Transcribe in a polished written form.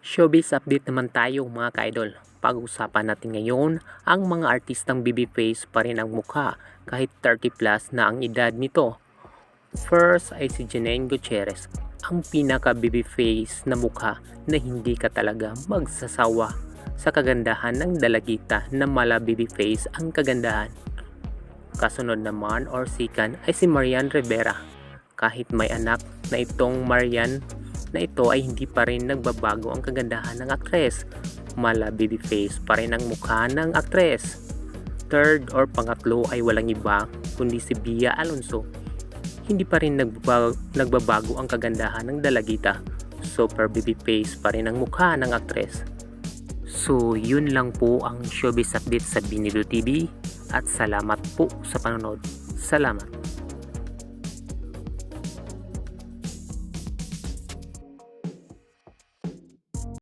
Showbiz update naman tayo mga ka-idol. Pag-usapan natin ngayon ang mga artistang babyface pa rin ang mukha kahit 30 plus na ang edad nito. First ay si Janine Gutierrez, ang pinaka babyface na mukha na hindi ka talaga magsasawa sa kagandahan ng dalagita na mala babyface ang kagandahan. Kasunod naman or second ay si Marian Rivera. Kahit may anak na itong Marian na ito ay hindi pa rin nagbabago ang kagandahan ng aktres. Mala babyface pa rin ang mukha ng aktres. Third or pangatlo ay walang iba kundi si Bia Alonso. Hindi pa rin nagbabago ang kagandahan ng dalagita. Super babyface pa rin ang mukha ng aktres. So yun lang po ang showbiz update sa Binido TV at salamat po sa panonood. Salamat.